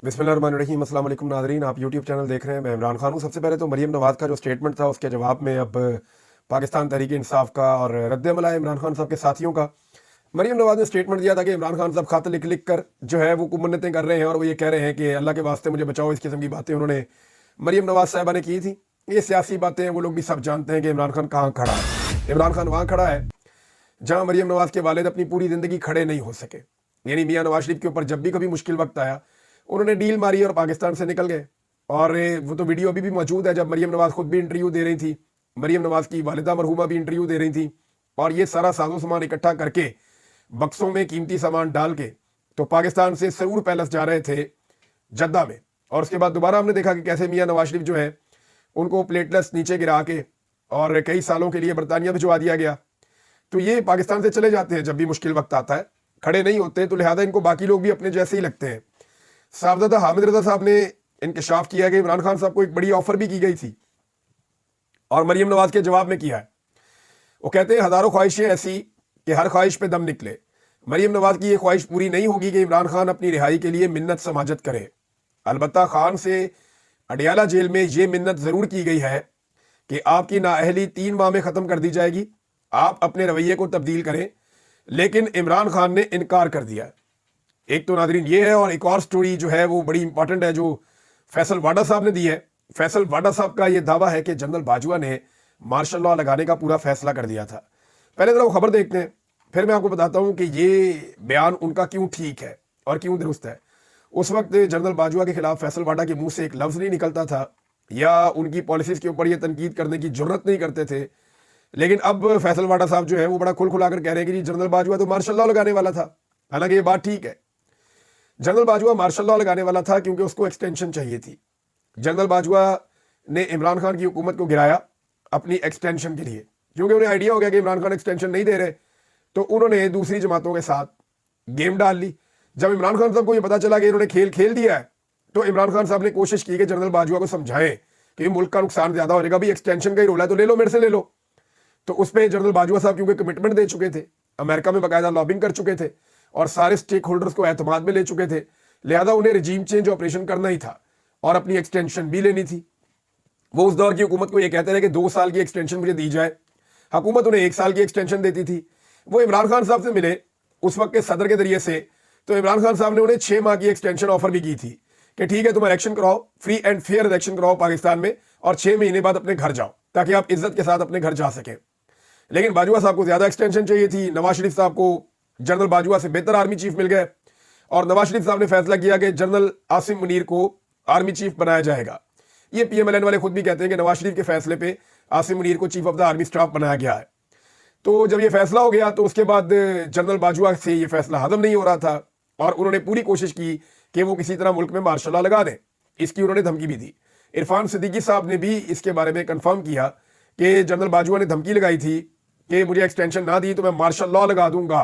बिस्मिल्लाहिर्रहमानिर्रहीम। अस्सलाम वालेकुम नाज़रीन, आप यूट्यूब चैनल देख रहे हैं। मैं इमरान खान हूँ। सबसे पहले तो मरीम नवाज़ का जो स्टेटमेंट था उसके जवाब में अब पाकिस्तान तहरीक इंसाफ का और रद्द-ए-अमल है इमरान खान साहब के साथियों का। मरीम नवाज़ ने स्टेटमेंट दिया था कि इमरान खान साहब खत लिख लिख कर जो है वो कुमन्नतें कर रहे हैं और वो ये कह रहे हैं कि अल्लाह के वास्ते मुझे बचाओ। इस किस्म की बातें उन्होंने मरीम नवाज़ साहिबा ने की थी। ये सियासी बातें हैं, वो लोग भी सब जानते हैं कि इमरान खान कहाँ खड़ा है। इमरान खान वहाँ खड़ा है जहाँ मरीम नवाज़ के वालिद अपनी पूरी ज़िंदगी खड़े नहीं हो सके। यानी मियाँ नवाज शरीफ के ऊपर जब भी कभी मुश्किल वक्त आया उन्होंने डील मारी और पाकिस्तान से निकल गए। और वो तो वीडियो अभी भी मौजूद है जब मरीम नवाज़ खुद भी इंटरव्यू दे रही थी, मरीम नवाज़ की वालिदा मरहूमा भी इंटरव्यू दे रही थी और ये सारा साजो सामान इकट्ठा करके बक्सों में कीमती सामान डाल के तो पाकिस्तान से सऊर पैलेस जा रहे थे जद्दा में। और उसके बाद दोबारा हमने देखा कि कैसे मियाँ नवाज शरीफ जो है उनको प्लेटलेट्स नीचे गिरा के और कई सालों के लिए बरतानिया भिजवा दिया गया। तो ये पाकिस्तान से चले जाते हैं जब भी मुश्किल वक्त आता है, खड़े नहीं होते, तो लिहाजा इनको बाकी लोग भी अपने जैसे ही लगते हैं। साहबजादा हामिद रजा साहब ने इंकशाफ किया कि इमरान खान साहब को एक बड़ी ऑफर भी की गई थी और मरीम नवाज के जवाब में किया है। वो कहते हैं हज़ारों ख्वाहिशें ऐसी कि हर ख्वाहिश पे दम निकले। मरीम नवाज की ये ख्वाहिश पूरी नहीं होगी कि इमरान खान अपनी रिहाई के लिए मिन्नत समाजत करे। अलबत्ता खान से अडियाला जेल में ये मिन्नत ज़रूर की गई है कि आपकी नाअहली 3 माह में ख़त्म कर दी जाएगी, आप अपने रवैये को तब्दील करें। लेकिन इमरान खान ने इनकार कर दिया। एक तो नादरीन ये है, और एक और स्टोरी जो है वो बड़ी इंपॉर्टेंट है जो फैसल वाडा साहब ने दी है। फैसल वाडा साहब का ये दावा है कि जनरल बाजवा ने मार्शल लॉ लगाने का पूरा फैसला कर दिया था। पहले जरा वो खबर देखते हैं, फिर मैं आपको बताता हूँ कि ये बयान उनका क्यों ठीक है और क्यों दुरुस्त है। उस वक्त जनरल बाजवा के खिलाफ फैसल वाडा के मुंह से एक लफ्ज़ नहीं निकलता था या उनकी पॉलिसीज़ के ऊपर ये तनकीद करने की जरूरत नहीं करते थे। लेकिन अब फैसल वाडा साहब जो है वो बड़ा खुल खुलाकर कह रहे हैं कि जी जनरल बाजवा तो मार्शल लॉ लगाने वाला था। हालांकि ये बात ठीक है, जनरल बाजवा मार्शल लॉ लगाने वाला था क्योंकि उसको एक्सटेंशन चाहिए थी। जनरल बाजवा ने इमरान खान की हुकूमत को गिराया अपनी एक्सटेंशन के लिए, क्योंकि उन्हें आइडिया हो गया कि इमरान खान एक्सटेंशन नहीं दे रहे, तो उन्होंने दूसरी जमातों के साथ गेम डाल ली। जब इमरान खान साहब को ये पता चला कि इन्होंने खेल खेल दिया है तो इमरान खान साहब ने कोशिश की कि जनरल बाजवा को समझाएं कि मुल्क का नुकसान ज्यादा हो जाएगा, भी एक्सटेंशन का ही रोल है तो ले लो, मेरे से ले लो। तो उस पर जनरल बाजवा साहब क्योंकि कमिटमेंट दे चुके थे, अमेरिका में बाकायदा लॉबिंग कर चुके थे और सारे स्टेक होल्डर्स को एतमाद में ले चुके थे, लिहाजा उन्हें रजीम चेंज ऑपरेशन करना ही था और अपनी एक्सटेंशन भी लेनी थी। वो उस दौर की हुकूमत को ये कहते रहे कि 2 साल की एक्सटेंशन मुझे दी जाए, हुकूमत उन्हें 1 साल की एक्सटेंशन देती थी। वो इमरान खान साहब से मिले उस वक्त के सदर के जरिए से, तो इमरान खान साहब ने उन्हें 6 माह की एक्सटेंशन ऑफर भी की थी कि ठीक है तुम इलेक्शन कराओ, फ्री एंड फेयर इलेक्शन कराओ पाकिस्तान में और 6 महीने बाद अपने घर जाओ ताकि आप इज्जत के साथ अपने घर जा सकें। लेकिन बाजवा साहब को ज्यादा एक्सटेंशन चाहिए थी। नवाज शरीफ साहब को जनरल बाजवा से बेहतर आर्मी चीफ मिल गए और नवाज शरीफ साहब ने फैसला किया कि जनरल आसिम मुनीर को आर्मी चीफ बनाया जाएगा। ये पीएमएलएन वाले खुद भी कहते हैं कि नवाज शरीफ के फैसले पे आसिम मुनीर को chief of the army staff बनाया गया है। तो जब ये फैसला हो गया तो उसके बाद जनरल बाजवा से ये फैसला हजम नहीं हो रहा था और उन्होंने पूरी कोशिश की कि वो किसी तरह मुल्क में मार्शल लॉ लगा दें। इसकी उन्होंने धमकी भी दी। इरफान सिद्दीकी साहब ने भी इसके बारे में कंफर्म किया कि जनरल बाजवा ने धमकी लगाई थी कि मुझे एक्सटेंशन ना दी तो मैं मार्शल लॉ लगा दूंगा,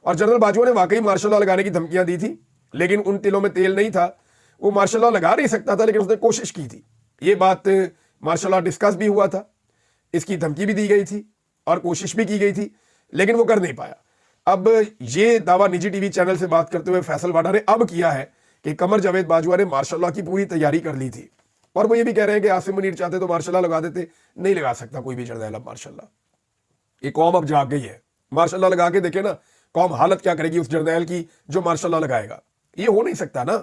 और जनरल बाजवा ने वाकई मार्शल लॉ लगाने की धमकियां दी थी, लेकिन उन तिलों में तेल नहीं था। वो मार्शल लॉ लगा नहीं सकता था, लेकिन उसने कोशिश की थी। ये बात मार्शल लॉ डिस्कस भी हुआ था, इसकी धमकी भी दी गई थी और कोशिश भी की गई थी, लेकिन वो कर नहीं पाया। अब ये दावा निजी टीवी चैनल से बात करते हुए फैसल वाडा ने अब किया है कि कमर जावेद बाजवा ने मार्शल लॉ की पूरी तैयारी कर ली थी और वो ये भी कह रहे हैं कि आसिम मुनीर चाहते तो मार्शल लॉ लगा देते। नहीं लगा सकता कोई भी जर्नैल अब मार्शल लॉ। ये कौम अब जाग गई है। मार्शल लॉ लगा के देखे ना कौम हालत क्या करेगी उस जर्नैल की जो मार्शल लॉ लगाएगा। ये हो नहीं सकता ना,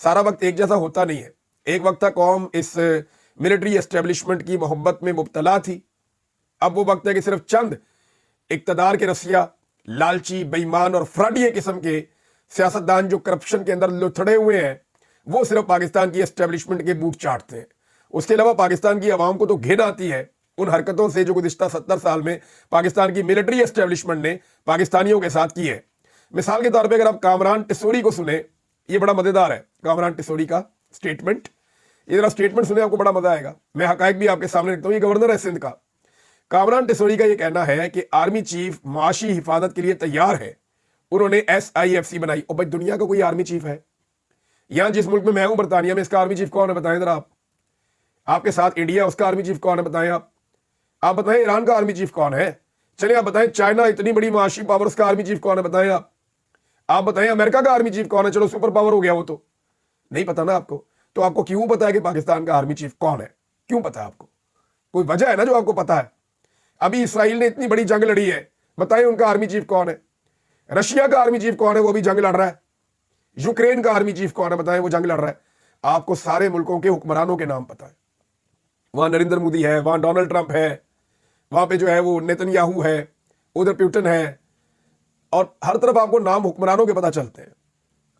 सारा वक्त एक जैसा होता नहीं है। एक वक्त था कौम इस मिलिट्री एस्टेब्लिशमेंट की मोहब्बत में मुब्तला थी, अब वो वक्त है कि सिर्फ चंद इक्तदार के रसिया, लालची, बेईमान और फ्रॉडिये किस्म के सियासतदान जो करप्शन के अंदर लुथड़े हुए हैं वो सिर्फ पाकिस्तान की एस्टेब्लिशमेंट के बूट चाटते हैं। उसके अलावा पाकिस्तान की आवाम को तो घिन आती है उन हरकतों से जो गुज़िश्ता 70 साल में पाकिस्तान की मिलिट्री एस्टेब्लिशमेंट ने पाकिस्तानियों के साथ की है। मिसाल के तौर पे अगर आप कामरान टिसोरी को सुने, ये बड़ा मजेदार है कामरान टिसोरी का स्टेटमेंट। ये जरा स्टेटमेंट सुने, आपको बड़ा मजा आएगा। मैं हकायक भी आपके सामने रखता हूँ। ये गवर्नर है सिंध का। कामरान टिसोरी का ये कहना है कि आर्मी चीफ माशी हिफाजत के लिए तैयार है। उन्होंने SIFC बनाई। और भाई दुनिया का कोई आर्मी चीफ है? यहां जिस मुल्क में मैं हूं बरतानिया में, इसका आर्मी चीफ कौन है बताएं जरा आप। आपके साथ इंडिया, उसका आर्मी चीफ कौन है बताएं आप बताएं। ईरान का आर्मी चीफ कौन है? चलिए आप बताएं। चाइना इतनी बड़ी माशी पावर, उसका आर्मी चीफ कौन है बताएं आप बताएं। अमेरिका का आर्मी चीफ कौन है? चलो सुपर पावर हो गया वो तो। नहीं पता ना आपको। तो आपको क्यों पता है कि पाकिस्तान का आर्मी चीफ कौन है? क्यों पता है आपको? कोई वजह है ना जो आपको पता है। अभी इसराइल ने इतनी बड़ी जंग लड़ी है, बताइए उनका आर्मी चीफ कौन है? रशिया का आर्मी चीफ कौन है? वो भी जंग लड़ रहा है। यूक्रेन का आर्मी चीफ कौन है? बताएं, वो जंग लड़ रहा है। आपको सारे मुल्कों के हुक्मरानों के नाम पता है। वहां नरेंद्र मोदी है, वहां डोनाल्ड ट्रंप है, वहां पे जो है वो नेतन्याहू है, उधर पुतिन है, और हर तरफ आपको नाम हुक्मरानों के पता चलते हैं।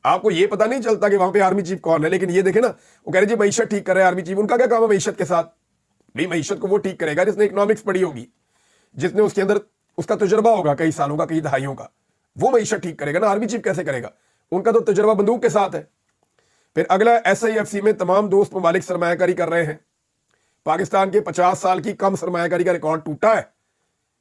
आपको ये पता नहीं चलता कि वहां पे आर्मी चीफ कौन है। लेकिन ये देखे ना, वो कह रहे जी मईशत ठीक कर रहे हैं आर्मी चीफ। उनका क्या काम है मईशत के साथ? भाई मईशत को वो ठीक करेगा जिसने इकोनॉमिक्स पढ़ी होगी, जिसने उसके अंदर उसका तजुर्बा होगा कई सालों का, कई दहाइयों का, वो मईशत ठीक करेगा ना। आर्मी चीफ कैसे करेगा? उनका तो तजुर्बा बंदूक के साथ है। फिर अगला, SIFC में तमाम दोस्त ममालिक सरमायाकारी कर रहे हैं। पाकिस्तान के 50 साल की कम सरमायाकारी का रिकॉर्ड टूटा है,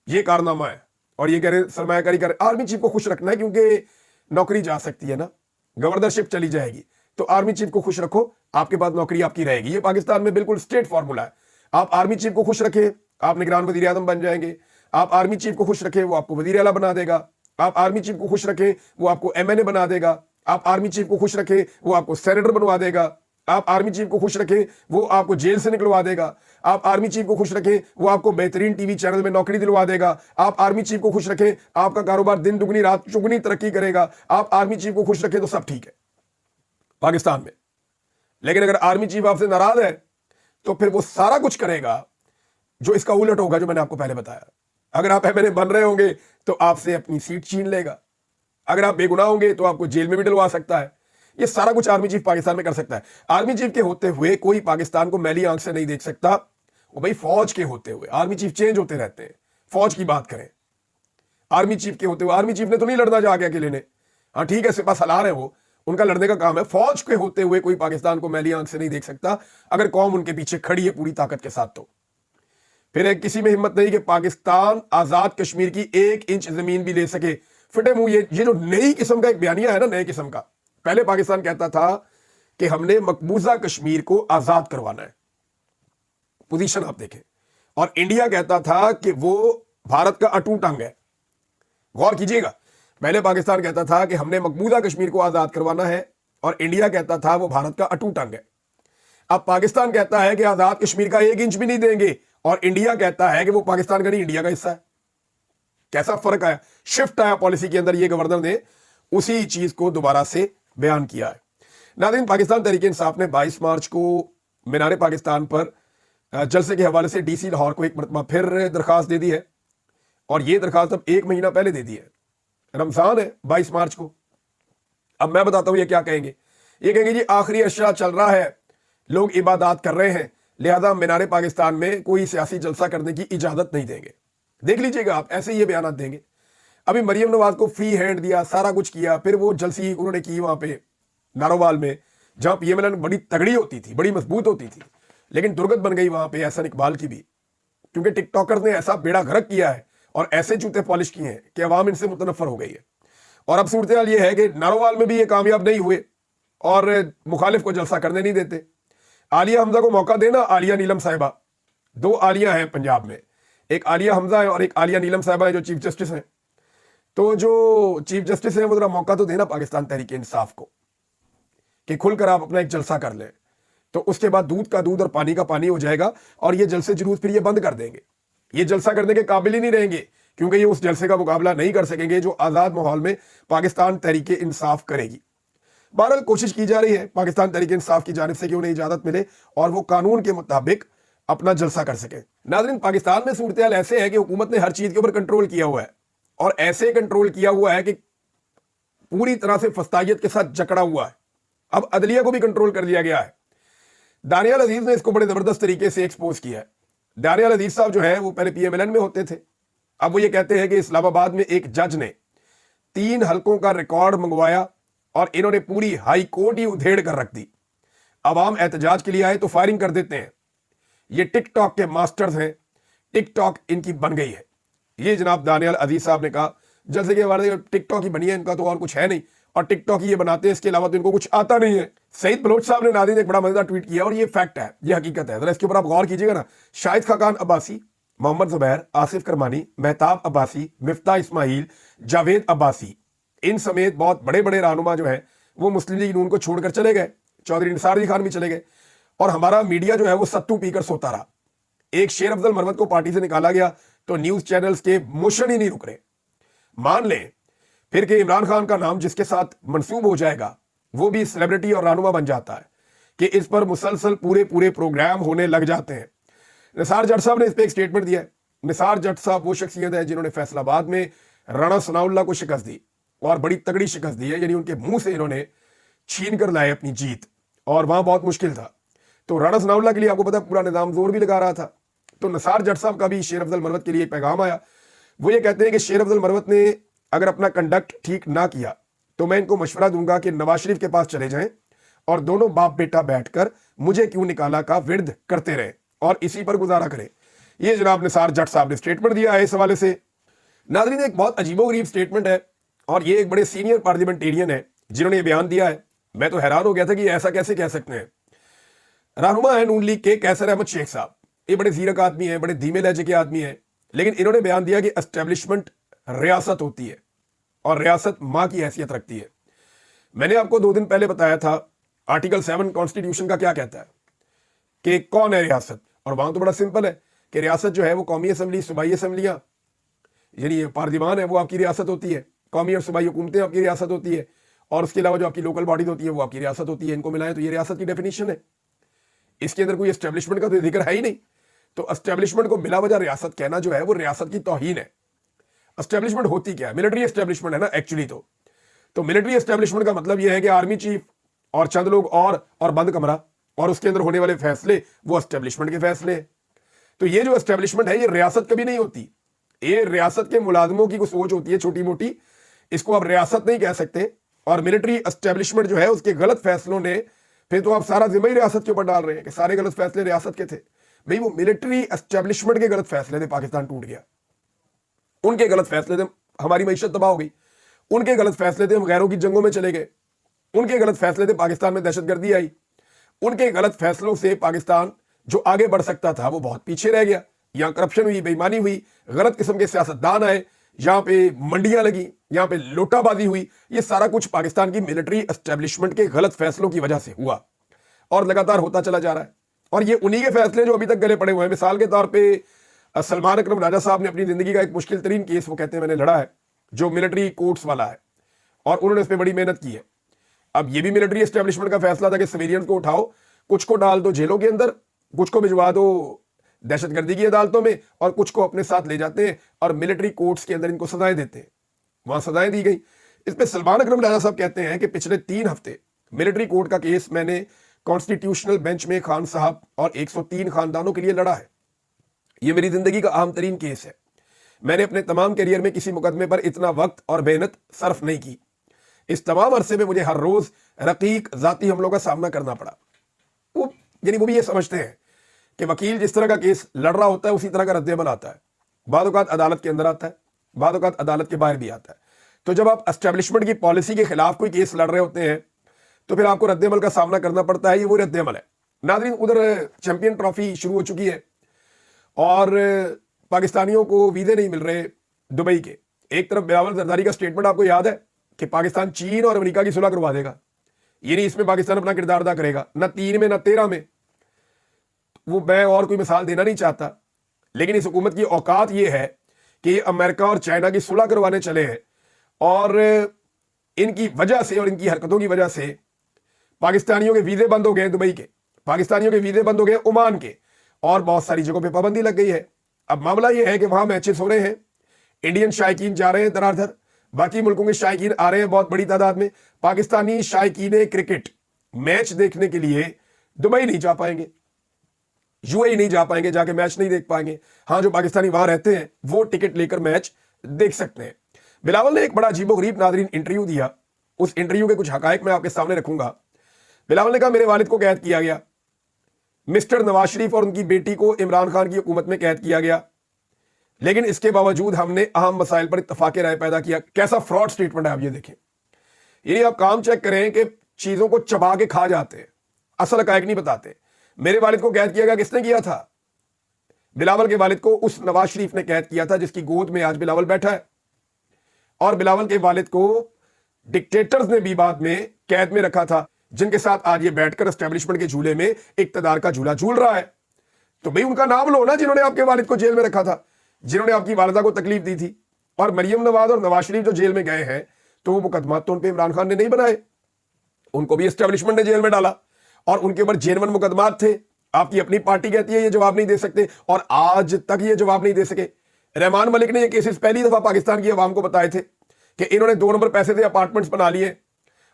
ये कारनामा है। और ये कह रहे सरमायाकारी कर, आर्मी चीफ को खुश रखना है क्योंकि नौकरी जा सकती है ना, गवर्नरशिप चली जाएगी, तो आर्मी चीफ को खुश रखो, आपके पास नौकरी आपकी रहेगी। ये पाकिस्तान में बिल्कुल स्टेट फॉर्मूला है। आप आर्मी चीफ को खुश रखें, आप निगरान वजीर आजम बन जाएंगे। आप आर्मी चीफ को खुश रखें, वो आपको वजीर आला बना देगा। आप आर्मी चीफ को खुश रखें, वो आपको MNA बना देगा। आप आर्मी चीफ को खुश रखें, वो आपको सेनेटर बनवा देगा। आप आर्मी चीफ को खुश रखें, वो आपको जेल से निकलवा देगा। आप आर्मी चीफ को खुश रखें, वो आपको बेहतरीन टीवी चैनल में नौकरी दिलवा देगा। आप आर्मी चीफ को खुश रखें, आपका कारोबार दिन दुगनी रात चुगनी तरक्की करेगा। आप आर्मी चीफ को खुश रखें तो सब ठीक है पाकिस्तान में। लेकिन अगर आर्मी चीफ आपसे नाराज है तो फिर वो सारा कुछ करेगा जो इसका उलट होगा, जो मैंने आपको पहले बताया। अगर आप MNA बन रहे होंगे तो आपसे अपनी सीट छीन लेगा। अगर आप बेगुनाह होंगे तो आपको जेल में भी डलवा सकता है। ये सारा कुछ आर्मी चीफ पाकिस्तान में कर सकता है। आर्मी चीफ के होते हुए कोई पाकिस्तान को मैली आंख से नहीं देख सकता। वो भाई फौज के होते हुए, आर्मी चीफ चेंज होते रहते हैं। फौज की बात करें, आर्मी चीफ के होते हुए, आर्मी चीफ ने तो नहीं लड़ना जाके अकेले ने। हाँ ठीक है, सिपा सलार है वो, उनका लड़ने का काम है। फौज के होते हुए कोई पाकिस्तान को मैली आंख से नहीं देख सकता अगर कौम उनके पीछे खड़ी है पूरी ताकत के साथ। तो फिर किसी में हिम्मत नहीं कि पाकिस्तान आजाद कश्मीर की 1 इंच जमीन भी ले सके। फिटे मुंह ये जो नई किस्म का एक बयानिया है ना, नए किस्म का। पहले पाकिस्तान कहता था कि हमने मकबूजा कश्मीर को आजाद करवाना है, पोजीशन आप देखें। और इंडिया कहता था कि वो भारत का अटूट अंग है। गौर कीजिएगा, पहले पाकिस्तान कहता था कि हमने मकबूजा कश्मीर को आजाद करवाना है, और इंडिया कहता था वो भारत का अटूट अंग है। अब पाकिस्तान कहता है कि आजाद कश्मीर का 1 इंच भी नहीं देंगे, और इंडिया कहता है कि वो पाकिस्तान का नहीं, इंडिया का हिस्सा है। कैसा फर्क आया, शिफ्ट आया पॉलिसी के अंदर। ये गवर्नर ने उसी चीज को दोबारा से बयान किया है। नाज़रीन, पाकिस्तान तहरीक इंसाफ ने 22 मार्च को मीनार पाकिस्तान पर जलसे के हवाले से DC लाहौर को एक मरतबा फिर दरखास्त दे दी है। और ये दरखास्त अब 1 महीना पहले दे दी है। रमजान है 22 मार्च को। अब मैं बताता हूं ये क्या कहेंगे। ये कहेंगे जी आखिरी अशरा चल रहा है, लोग इबादत कर रहे हैं, लिहाजा मीनार पाकिस्तान में कोई सियासी जलसा करने की इजाजत नहीं देंगे। देख लीजिएगा आप, ऐसे ये बयान देंगे। अभी मरियम नवाज को फ्री हैंड दिया, सारा कुछ किया, फिर वो जलसी उन्होंने की वहां पे नारोवाल में, जहां PMLN बड़ी तगड़ी होती थी, बड़ी मजबूत होती थी, लेकिन दुर्गत बन गई वहां पे एहसन इकबाल की भी, क्योंकि टिकटॉकर्स ने ऐसा बेड़ा गर्क किया है और ऐसे जूते पॉलिश किए हैं कि अवाम इनसे मुतनफर हो गई है। और अब सूरत हाल ये है कि नारोवाल में भी ये कामयाब नहीं हुए और मुखालिफ को जलसा करने नहीं देते। आलिया हमजा को मौका देना, आलिया नीलम साहिबा, 2 आलिया हैं पंजाब में, एक आलिया हमजा है और एक आलिया नीलम साहिबा है जो चीफ जस्टिस हैं। तो जो चीफ जस्टिस है वो जरा मौका तो देना पाकिस्तान तहरीक इंसाफ को कि खुलकर आप अपना एक जलसा कर लें, तो उसके बाद दूध का दूध और पानी का पानी हो जाएगा और ये जलसे जुलूस फिर ये बंद कर देंगे। ये जलसा करने के काबिल ही नहीं रहेंगे, क्योंकि ये उस जलसे का मुकाबला नहीं कर सकेंगे जो आज़ाद माहौल में पाकिस्तान तहरीक इंसाफ करेगी। बहरहाल कोशिश की जा रही है पाकिस्तान तहरीक इंसाफ की जानिब से कि उन्हें इजाजत मिले और वो कानून के मुताबिक अपना जलसा कर सके। नाज़रीन, पाकिस्तान में सूरत हाल ऐसे है कि हुकूमत ने हर चीज के ऊपर कंट्रोल किया हुआ है, और ऐसे कंट्रोल किया हुआ है कि पूरी तरह से फस्तायत के साथ जकड़ा हुआ है। अब अदलिया को भी कंट्रोल कर लिया गया है। दानियाल अजीज ने इसको बड़े जबरदस्त तरीके से एक्सपोज किया है। दानियाल अजीज साहब जो है वो पहले PMLN में होते थे। अब वो ये कहते हैं कि इस्लामाबाद में एक जज ने 3 हलकों का रिकॉर्ड मंगवाया और इन्होंने पूरी हाई कोर्ट ही उधेड़ कर रख दी। अवाम एहतजाज के लिए आए तो फायरिंग कर देते हैं। ये टिकटॉक के मास्टर्स हैं, टिकटॉक इनकी बन गई है। ये जनाब दानियाल अजीज साहब ने कहा जैसे कि हमारे टिकटॉक ही बनी है, इनका तो और कुछ है नहीं, और टिकटॉक ही ये बनाते हैं, इसके अलावा तो इनको कुछ आता नहीं है। सईद बलोच साहब ने नाज़रीन एक बड़ा मजेदार ट्वीट किया और ये फैक्ट है, ये हकीकत है, जरा इसके ऊपर आप गौर कीजिएगा ना। शाहिद खाकान अब्बासी, मोहम्मद जुबैर, आसिफ करमानी, मेहताब अब्बासी, मिफ्ता इस्माइल, जावेद अब्बासी, इन समेत बहुत बड़े बड़े रहनुमा जो है वो मुस्लिम लीग नून को छोड़कर चले गए। चौधरी निसार अली खान भी चले गए और हमारा मीडिया जो है वो सत्तू पीकर सोता रहा। एक शेर अफजल मरवत को पार्टी से निकाला गया तो न्यूज चैनल्स के मोशन ही नहीं रुक रहे। मान लें फिर कि इमरान खान का नाम जिसके साथ मंसूब हो जाएगा वो भी सेलिब्रिटी और रहनुमा बन जाता है कि इस पर मुसलसल पूरे पूरे प्रोग्राम होने लग जाते हैं। निसार जट साहब ने इस पर एक स्टेटमेंट दिया है। निसार जट साहब वो शख्सियत है जिन्होंने फैसलाबाद में राणा सनाउल्लाह को शिकस्त दी और बड़ी तगड़ी शिकस्त दी है, यानी उनके मुंह से इन्होंने छीन कर लाए अपनी जीत, और वहां बहुत मुश्किल था। तो राणा सनाउल्लाह के लिए आपको पता पूरा निजाम जोर भी लगा रहा था। तो निसार जट साहब का भी शेर अफजल मरवत के लिए एक पैगाम आया। वो ये कहते हैं कि शेर अफजल मरवत ने अगर अपना कंडक्ट ठीक ना किया तो मैं इनको मशवरा दूंगा कि नवाज शरीफ के पास चले जाएं और दोनों बाप बेटा बैठकर मुझे क्यों निकाला का विर्द करते रहे और इसी पर गुजारा करें। ये जनाब निसार जट साहब ने स्टेटमेंट दिया है इस हवाले से। नाज़रीन, एक बहुत अजीबोगरीब स्टेटमेंट है और ये एक बड़े सीनियर पार्लियामेंटेरियन है जिन्होंने ये बयान दिया है। मैं तो हैरान हो गया था कि ऐसा कैसे कह सकते हैं। रहनुमा है नून लीग के कैसर अहमद शेख साहब, ये बड़े जीरक आदमी हैं, बड़े धीमे लहजे के आदमी हैं, लेकिन इन्होंने बयान दिया कि एस्टेब्लिशमेंट रियासत होती है और रियासत मां की हैसियत रखती है। मैंने आपको 2 दिन पहले बताया था आर्टिकल 7 कॉन्स्टिट्यूशन का क्या कहता है कि कौन है रियासत, और वहां तो बड़ा सिंपल है कि रियासत जो है वो कौमी असम्बली, सूबाई असम्बलियां, यानी पार्लियामान है वो आपकी रियासत होती है, कौमी और सूबाई हुकूमतें आपकी रियासत होती है, और उसके अलावा जो आपकी लोकल बॉडीज होती है वो आपकी रियासत होती है। इनको मिलाएं तो ये रियासत की डेफिनेशन है। इसके अंदर कोई एस्टेब्लिशमेंट का तो जिक्र है ही नहीं। तो एस्टेब्लिशमेंट को बिला वजह रियासत कहना जो है वो रियासत की तौहीन है। एस्टेब्लिशमेंट होती क्या है? मिलिट्री एस्टेब्लिशमेंट है ना एक्चुअली। तो मिलिट्री एस्टेब्लिशमेंट का मतलब यह है कि आर्मी चीफ और चंद लोग और बंद कमरा और उसके अंदर होने वाले फैसले वो एस्टेब्लिशमेंट के फैसले हैं। तो ये जो एस्टेब्लिशमेंट है ये रियासत कभी नहीं होती। ये रियासत के मुलाजमों की कुछ सोच होती है छोटी मोटी, इसको आप रियासत नहीं कह सकते। और मिलिट्री एस्टेब्लिशमेंट जो है उसके गलत फैसलों ने फिर तो आप सारा जिम्मा ही रियासत के ऊपर डाल रहे हैं कि सारे गलत फैसले रियासत के थे। भाई वो मिलिट्री एस्टेब्लिशमेंट के गलत फैसले थे, पाकिस्तान टूट गया। उनके गलत फैसले थे, हमारी मईशत तबाह हो गई। उनके गलत फैसले थे, हम गैरों की जंगों में चले गए। उनके गलत फैसले थे, पाकिस्तान में दहशतगर्दी आई। उनके गलत फैसलों से पाकिस्तान जो आगे बढ़ सकता था वो बहुत पीछे रह गया। यहां करप्शन हुई, बेईमानी हुई, गलत किस्म के सियासतदान आए, यहां पे मंडियां लगी, यहां पे लोटाबाजी हुई। ये सारा कुछ पाकिस्तान की मिलिट्री एस्टेब्लिशमेंट के गलत फैसलों की वजह से हुआ और लगातार होता चला जा रहा है। और ये उन्हीं के फैसले जो अभी तक गले पड़े हुए हैं। मिसाल के तौर पे सलमान अकरम राजा साहब ने अपनी जिंदगी का एक मुश्किल तरीन केस वो कहते हैं मैंने लड़ा है, जो मिलिट्री कोर्ट्स वाला है, और उन्होंने इस पर बड़ी मेहनत की है। अब ये भी मिलिट्री एस्टेब्लिशमेंट का फैसला था कि सिविलियंस को उठाओ, कुछ को डाल दो जेलों के अंदर, कुछ को भिजवा दो दहशतगर्दी की अदालतों में, और कुछ को अपने साथ ले जाते हैं और मिलिट्री कोर्ट्स के अंदर इनको सजाएं देते हैं। वहां सजाएं दी गई। इस पे सलमान अकरम राजा साहब कहते हैं कि पिछले 3 हफ्ते मिलिट्री कोर्ट का केस मैंने कॉन्स्टिट्यूशनल बेंच में खान साहब और 103 खानदानों के लिए लड़ा है। यह मेरी जिंदगी का अहम तरीन केस है। मैंने अपने तमाम करियर में किसी मुकदमे पर इतना वक्त और मेहनत सर्फ नहीं की। इस तमाम अरसे में मुझे हर रोज रकीक जाती हमलों का सामना करना पड़ा। वो भी ये समझते हैं कि वकील जिस तरह का केस लड़ रहा होता है उसी तरह का रद्द-ए-अमल आता है। बाद औक़ात अदालत के अंदर आता है, बाद औक़ात अदालत के बाहर भी आता है। तो जब आप एस्टेब्लिशमेंट की पॉलिसी के खिलाफ कोई केस लड़ रहे होते हैं तो फिर आपको रद्द-ए-अमल का सामना करना पड़ता है। ये वो रद्द-ए-अमल है। नाज़रीन, उधर चैंपियन ट्रॉफी शुरू हो चुकी है और पाकिस्तानियों को वीज़े नहीं मिल रहे दुबई के। एक तरफ बिलावल जरदारी का स्टेटमेंट आपको याद है कि पाकिस्तान चीन और अमेरिका की सुलह करवा देगा, ये नहीं इसमें पाकिस्तान अपना किरदार अदा करेगा, ना 3 में ना 13 में। वो मैं और कोई मिसाल देना नहीं चाहता, लेकिन इस हुकूमत की औकात ये है कि अमेरिका और चाइना की सुलह करवाने चले हैं और इनकी वजह से और इनकी हरकतों की वजह से पाकिस्तानियों के वीज़े बंद हो गए दुबई के, पाकिस्तानियों के वीज़े बंद हो गए ओमान के, और बहुत सारी जगहों पे पाबंदी लग गई है। अब मामला ये है कि वहां मैचेस हो रहे हैं, इंडियन शायकीन जा रहे हैं धराधर, बाकी मुल्कों के शायकीन आ रहे हैं बहुत बड़ी तादाद में। पाकिस्तानी शायकीन क्रिकेट मैच देखने के लिए दुबई नहीं जा पाएंगे, यूएई नहीं जा पाएंगे, जाके मैच नहीं देख पाएंगे। हाँ, जो पाकिस्तानी वहां रहते हैं वो टिकट लेकर मैच देख सकते हैं। बिलावल ने एक बड़ा अजीबोगरीब नाज़रीन इंटरव्यू दिया। उस इंटरव्यू के कुछ हकायक मैं आपके सामने रखूंगा। बिलावल ने कहा मेरे वालिद को कैद किया गया, मिस्टर नवाज शरीफ और उनकी बेटी को इमरान खान की हुकूमत में कैद किया गया, लेकिन इसके बावजूद हमने अहम मसाइल पर इत्तफाक राय पैदा किया। कैसा फ्रॉड स्टेटमेंट है, आप ये देखें। यानी आप काम चेक करें कि चीजों को चबा के खा जाते हैं, असल हकायक नहीं बताते। मेरे वालिद को कैद किया गया, किसने किया था? बिलावल के वालिद को उस नवाज शरीफ ने कैद किया था जिसकी गोद में आज बिलावल बैठा है, और बिलावल के वालिद को डिक्टेटर्स ने भी बाद में कैद में रखा था। जिनके साथ आज ये बैठकर एस्टेब्लिशमेंट के झूले में इक्तदार का झूला झूल रहा है। तो भाई उनका नाम लो ना, जिन्होंने आपके वालिद को जेल में रखा था, जिन्होंने आपकी वालिदा को तकलीफ दी थी। और मरियम नवाज और नवाज शरीफ जो जेल में गए हैं, तो वो मुकदमा तो उन पे इमरान खान ने नहीं बनाए, उनको भी एस्टेब्लिशमेंट ने जेल में डाला और उनके ऊपर जेनवन मुकदमात थे। आपकी अपनी पार्टी कहती है ये जवाब नहीं दे सकते और आज तक ये जवाब नहीं दे सके। रहमान मलिक ने ये केसेस पहली दफा पाकिस्तान की आवाम को बताए थे कि इन्होंने 2 नंबर पैसे से अपार्टमेंट्स बना लिए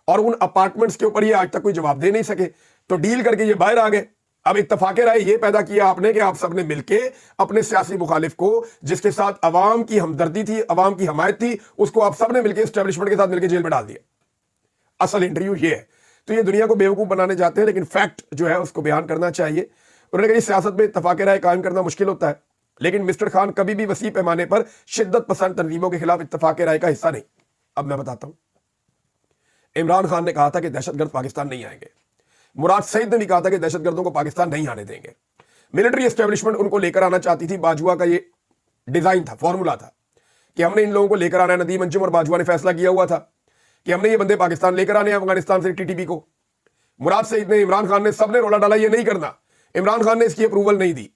और उन अपार्टमेंट्स के ऊपर ये आज तक कोई जवाब दे नहीं सके, तो डील करके ये बाहर आ गए। अब इत्तफाके राय ये पैदा किया आपने कि आप सबने मिलके अपने सियासी मुखालिफ को, जिसके साथ अवाम की हमदर्दी थी, अवाम की हमायत थी, उसको आप सबने मिलकर एस्टेब्लिशमेंट के साथ मिलकर जेल में डाल दिया। असल इंटरव्यू ये है। तो ये दुनिया को बेवकूफ बनाने जाते हैं, लेकिन फैक्ट जो है उसको बयान करना चाहिए। उन्होंने कहा सियासत में इत्तफाके राय कायम करना मुश्किल होता है, लेकिन मिस्टर खान कभी भी वसी पैमाने पर शिद्दत पसंद तंजीमों के खिलाफ इत्तफाके राय का हिस्सा नहीं। अब मैं बताता हूं, इमरान खान ने कहा था कि दहशतगर्द पाकिस्तान नहीं आएंगे। मुराद सईद ने भी कहा था कि दहशतगर्दों को पाकिस्तान नहीं आने देंगे। मिलिट्री एस्टेब्लिशमेंट उनको लेकर आना चाहती थी। बाजुआ का ये डिजाइन था, फॉर्मूला था कि हमने इन लोगों को लेकर आना है। नदीम अंजुम और बाजुआ ने फैसला किया हुआ था कि हमने ये बंदे पाकिस्तान लेकर आने हैं अफगानिस्तान से टीटीपी को। मुराद सईद ने, इमरान खान ने, सबने रोला डाला ये नहीं करना। इमरान खान ने इसकी अप्रूवल नहीं दी।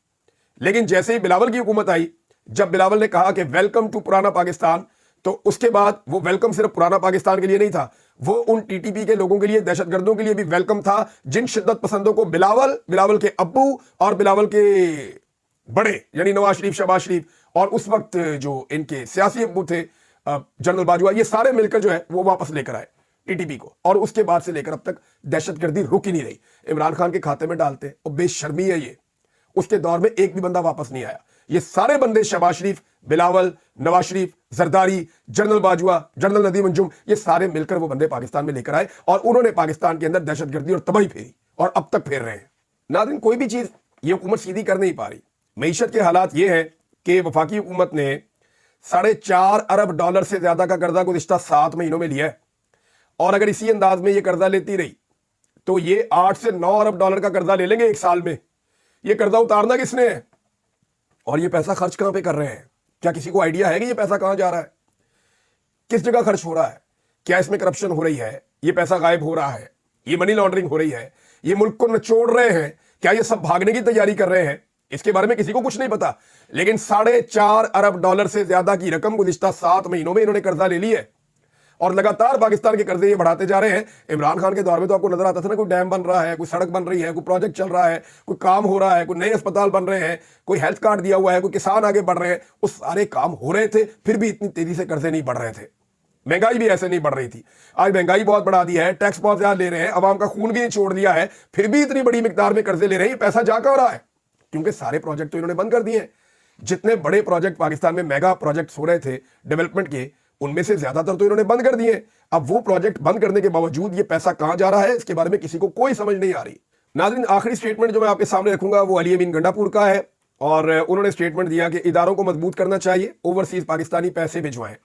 लेकिन जैसे ही बिलावल की हुकूमत आई, जब बिलावल ने कहा कि वेलकम टू पुराना पाकिस्तान, तो उसके बाद वो वेलकम सिर्फ पुराना पाकिस्तान के लिए नहीं था, वो उन टीटीपी के लोगों के लिए, दहशतगर्दों के लिए भी वेलकम था, जिन शिद्दत पसंदों को बिलावल के अब्बू और बिलावल के बड़े यानी नवाज शरीफ, शहबाज शरीफ और उस वक्त जो इनके सियासी अब्बू थे जनरल बाजवा, ये सारे मिलकर जो है वो वापस लेकर आए टीटीपी को। और उसके बाद से लेकर अब तक दहशतगर्दी रुक ही नहीं रही। इमरान खान के खाते में डालते और बेशर्मी है ये। उसके दौर में एक भी बंदा वापस नहीं आया। ये सारे बंदे शहबाज शरीफ, बिलावल, नवाज शरीफ, जरदारी, जनरल बाजवा, जनरल नदीम अंजुम, ये सारे मिलकर वो बंदे पाकिस्तान में लेकर आए और उन्होंने पाकिस्तान के अंदर दहशतगर्दी और तबाही फेरी और अब तक फेर रहे हैं। नाज़रीन, कोई भी चीज ये हुकूमत सीधी कर नहीं पा रही। मईशत के हालात ये हैं कि वफाकी हुकूमत ने $4.5 अरब से ज्यादा का कर्जा गुज़िश्ता 7 महीनों में लिया है और अगर इसी अंदाज में ये कर्जा लेती रही तो ये 8 से 9 अरब डॉलर का कर्जा ले लेंगे एक साल में। ये कर्जा उतारना किसने है और ये पैसा खर्च कहां पे कर रहे हैं? क्या किसी को आइडिया है कि ये पैसा कहां जा रहा है, किस जगह खर्च हो रहा है? क्या इसमें करप्शन हो रही है? ये पैसा गायब हो रहा है? ये मनी लॉन्ड्रिंग हो रही है? ये मुल्क को नचोड़ रहे हैं? क्या ये सब भागने की तैयारी कर रहे हैं? इसके बारे में किसी को कुछ नहीं पता। लेकिन $4.5 अरब से ज्यादा की रकम गुज़िश्ता 7 महीनों में इन्होंने कर्जा ले ली है और लगातार पाकिस्तान के कर्जे ये बढ़ाते जा रहे हैं। इमरान खान के दौर में तो आपको नजर आता था ना, कोई डैम बन रहा है, कोई सड़क बन रही है, कोई प्रोजेक्ट चल रहा है, कोई काम हो रहा है, कोई नए अस्पताल बन रहे हैं, कोई हेल्थ कार्ड दिया हुआ है, कोई किसान आगे बढ़ रहे हैं। उस सारे काम हो रहे थे, फिर भी इतनी तेजी से कर्जे नहीं बढ़ रहे थे। महंगाई भी ऐसे नहीं बढ़ रही थी। आज महंगाई बहुत बढ़ा दी है, टैक्स बहुत ज्यादा ले रहे हैं, अवाम का खून भी नहीं छोड़ दिया है, फिर भी इतनी बड़ी मिकदार में कर्जे ले रहे हैं। पैसा जा कहां रहा है? क्योंकि सारे प्रोजेक्ट तो इन्होंने बंद कर दिए हैं। जितने बड़े प्रोजेक्ट पाकिस्तान में मेगा प्रोजेक्ट हो रहे थे डेवलपमेंट के, उनमें से ज्यादातर तो इन्होंने बंद कर दिए। अब वो प्रोजेक्ट बंद करने के बावजूद ये पैसा कहां जा रहा है, इसके बारे में किसी को कोई समझ नहीं आ रही। नाज़रीन, आखिरी स्टेटमेंट जो मैं आपके सामने रखूंगा वो अली अमीन गंडापुर का है और उन्होंने स्टेटमेंट दिया कि इदारों को मजबूत करना चाहिए, ओवरसीज पाकिस्तानी पैसे भिजवाएं।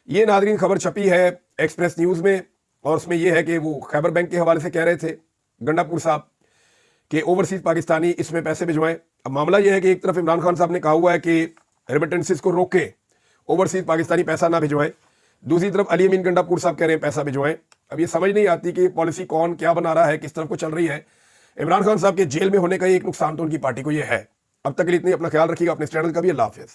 ये नाज़रीन खबर छपी है एक्सप्रेस न्यूज में और उसमें यह है कि वो खैबर बैंक के हवाले से कह रहे थे गंडापुर साहब कि ओवरसीज पाकिस्तानी इसमें पैसे भिजवाएं। अब मामला यह है कि एक तरफ इमरान खान साहब ने कहा हुआ है कि रेमिटेंसेस को रोके, ओवरसीज पाकिस्तानी पैसा ना भिजवाएं। दूसरी तरफ अली अमीन गंडापुर साहब कह रहे हैं पैसा भिजवाएं। अब ये समझ नहीं आती कि पॉलिसी कौन क्या बना रहा है, किस तरफ को चल रही है। इमरान खान साहब के जेल में होने का एक नुकसान तो उनकी पार्टी को ये है। अब तक के लिए इतनी, अपना ख्याल रखिएगा, अपने चैनल का भी। अल्लाह हाफिज़।